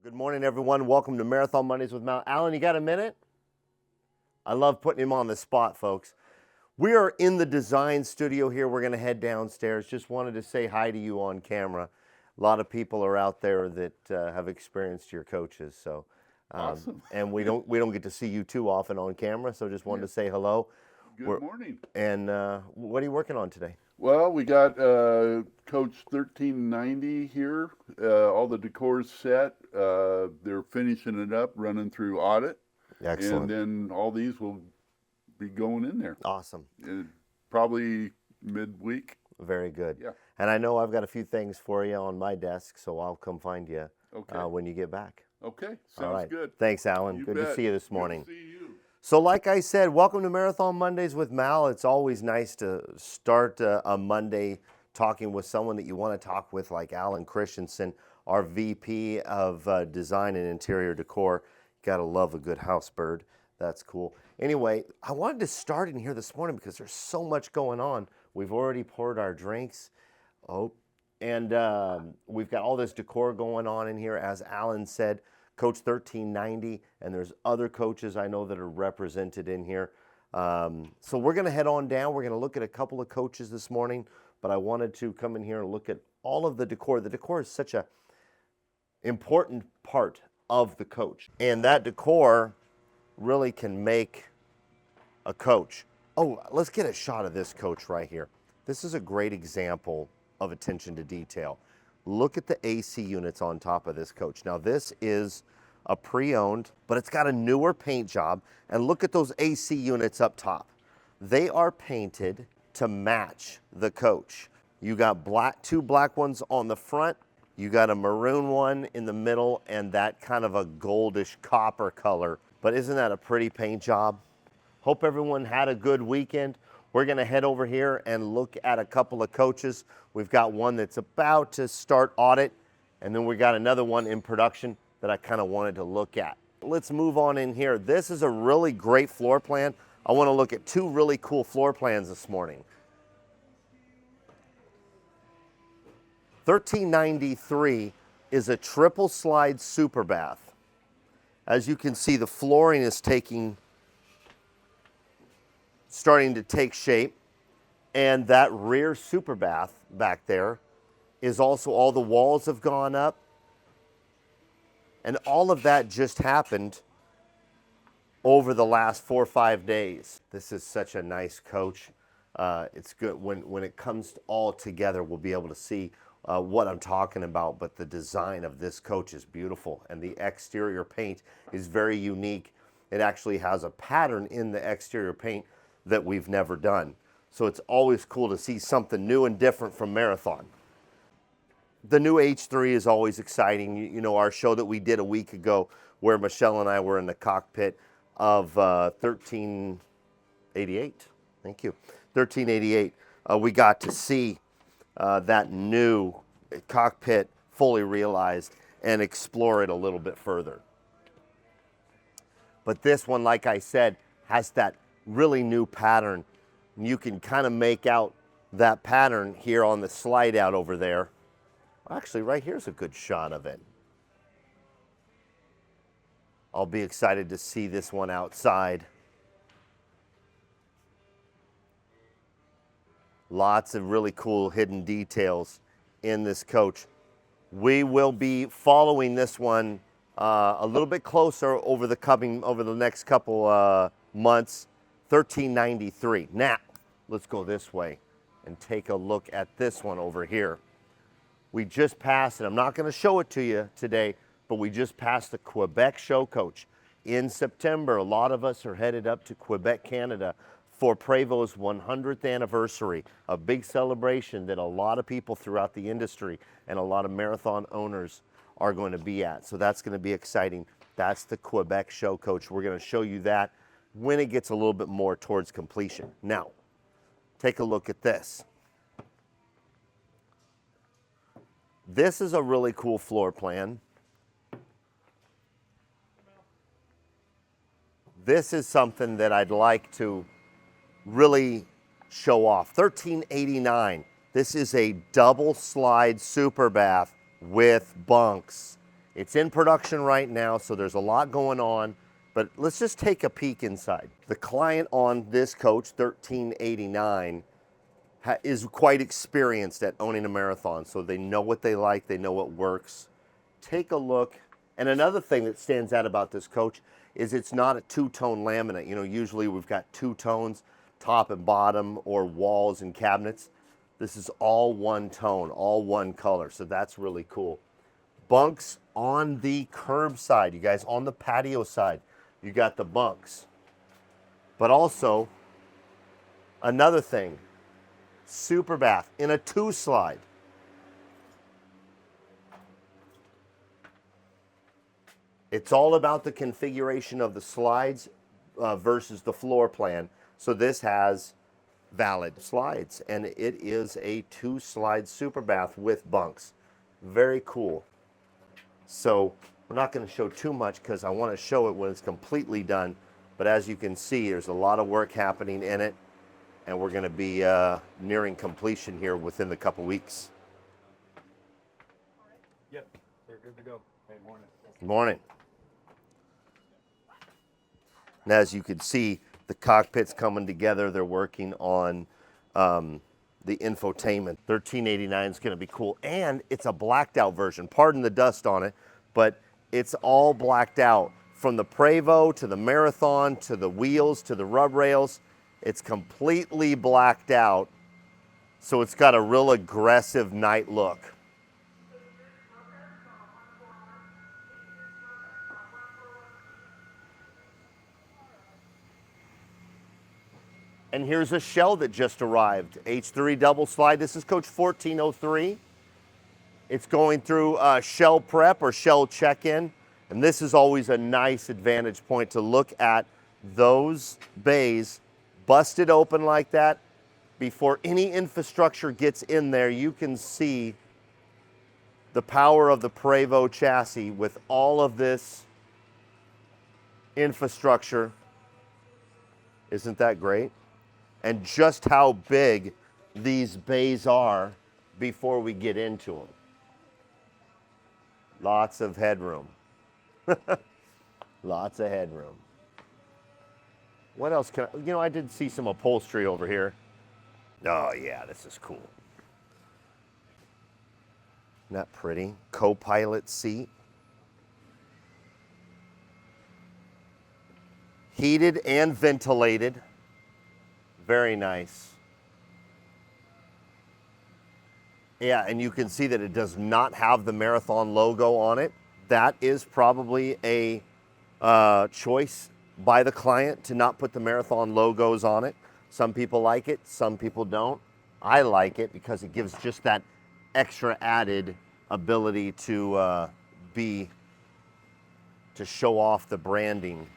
Good morning, everyone. Welcome to Marathon Mondays with Mal. Alan, you got a minute? I love putting him on the spot, folks. We are in the design studio here. We're going to head downstairs. Just wanted to say hi to you on camera. A lot of people are out there that have experienced your coaches. So, Awesome. and we don't get to see you too often on camera. So just wanted to say hello. Good morning. And what are you working on today? Well, we got Coach 1390 here. All the decor's set. They're finishing it up, running through audit. Excellent. And then all these will be going in there. Awesome. Probably midweek. Very good. Yeah. And I know I've got a few things for you on my desk, so I'll come find you Okay. when you get back. Okay. All Sounds right. good. Thanks, Alan. You Good bet. to see you this morning. Good to see you. So like I said, welcome to Marathon Mondays with Mal. It's always nice to start a Monday talking with someone that you want to talk with, like Alan Christensen, our VP of Design and Interior Decor. Gotta love a good house bird. That's cool. Anyway, I wanted to start in here this morning because there's so much going on. We've already poured our drinks. And we've got all this decor going on in here, as Alan said. Coach 1390, and there's other coaches I know that are represented in here. So we're going to head on down. We're going to look at a couple of coaches this morning, but I wanted to come in here and look at all of the decor. The decor is such a important part of the coach, and that decor really can make a coach. Oh, let's get a shot of this coach right here. This is a great example of attention to detail. Look at the AC units on top of this coach. Now this is a pre-owned, but it's got a newer paint job. And look at those AC units up top. They are painted to match the coach. You got two black ones on the front. You got a maroon one in the middle and that kind of a goldish copper color. But isn't that a pretty paint job? Hope everyone had a good weekend. We're going to head over here and look at a couple of coaches. We've got one that's about to start audit, and then we got another one in production that I kind of wanted to look at. Let's move on in here. This is a really great floor plan. I want to look at two really cool floor plans this morning. 1393 is a triple slide super bath. As you can see, the flooring is starting to take shape, and that rear super bath back there is also, all the walls have gone up, and all of that just happened over the last 4 or 5 days. This is such a nice coach. It's good when it comes all together. We'll be able to see what I'm talking about, but the design of this coach is beautiful, and the exterior paint is very unique. It actually has a pattern in the exterior paint that we've never done. So it's always cool to see something new and different from Marathon. The new H3 is always exciting. You know, our show that we did a week ago where Michelle and I were in the cockpit of 1388. Thank you. 1388. We got to see that new cockpit fully realized and explore it a little bit further. But this one, like I said, has that really new pattern. You can kind of make out that pattern here on the slide out over there. Actually, right here's a good shot of it. I'll be excited to see this one outside. Lots of really cool hidden details in this coach. We will be following this one a little bit closer over the next couple months. 1393. Now, let's go this way and take a look at this one over here. We just passed, and I'm not going to show it to you today, but we just passed the Quebec show coach. In September, a lot of us are headed up to Quebec, Canada for Prévost's 100th anniversary, a big celebration that a lot of people throughout the industry and a lot of marathon owners are going to be at. So that's going to be exciting. That's the Quebec show coach. We're going to show you that when it gets a little bit more towards completion. Now, take a look at this. This is a really cool floor plan. This is something that I'd like to really show off. 1389. This is a double slide super bath with bunks. It's in production right now, so there's a lot going on, but let's just take a peek inside. The client on this coach, 1389, is quite experienced at owning a Marathon, so they know what they like, they know what works. Take a look. And another thing that stands out about this coach is it's not a two-tone laminate. You know, usually we've got two tones, top and bottom, or walls and cabinets. This is all one tone, all one color, so that's really cool. Bunks on the curb side, you guys, on the patio side, you got the bunks. But also, another thing, super bath in a 2-slide. It's all about the configuration of the slides versus the floor plan. So this has valid slides, and it is a 2-slide super bath with bunks. Very cool. So we're not going to show too much because I want to show it when it's completely done. But as you can see, there's a lot of work happening in it, and we're going to be nearing completion here within the couple weeks. Yep, they're good to go. Hey, morning. Good morning. And as you can see, the cockpit's coming together. They're working on the infotainment. 1389 is going to be cool. And it's a blacked out version. Pardon the dust on it, but it's all blacked out. From the Prevost to the Marathon to the wheels to the rub rails, it's completely blacked out. So it's got a real aggressive night look. And here's a shell that just arrived. H3 double slide. This is Coach 1403. It's going through shell prep or shell check-in. And this is always a nice advantage point to look at those bays busted open like that. Before any infrastructure gets in there, you can see the power of the Prevost chassis with all of this infrastructure. Isn't that great? And just how big these bays are before we get into them. Lots of headroom. Lots of headroom. What else can I, you know, I did see some upholstery over here. Oh yeah, this is cool. Isn't that pretty? Co-pilot seat. Heated and ventilated. Very nice. Yeah, and you can see that it does not have the Marathon logo on it. That is probably a choice by the client to not put the Marathon logos on it. Some people like it, some people don't. I like it because it gives just that extra added ability to show off the branding.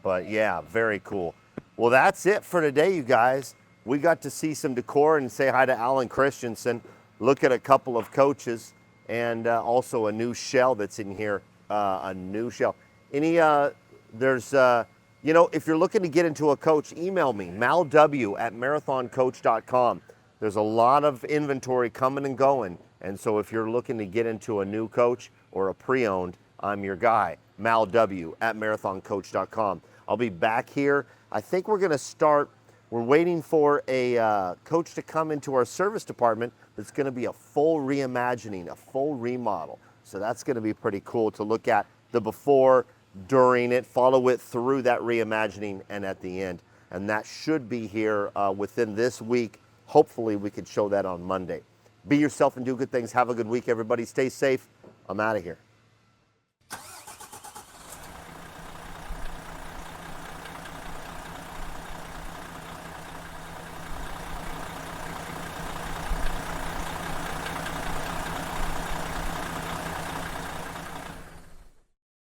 But yeah, very cool. Well, that's it for today, you guys. We got to see some decor and say hi to Alan Christensen, look at a couple of coaches, and also a new shell that's in here, a new shell. There's, you know, if you're looking to get into a coach, email me, malw@marathoncoach.com. There's a lot of inventory coming and going, and so if you're looking to get into a new coach or a pre-owned, I'm your guy, malw@marathoncoach.com. I'll be back here. I think we're gonna start, we're waiting for a coach to come into our service department that's gonna be a full reimagining, a full remodel. So that's gonna be pretty cool to look at the before, during it, follow it through that reimagining and at the end. And that should be here within this week. Hopefully we can show that on Monday. Be yourself and do good things. Have a good week, everybody. Stay safe. I'm out of here.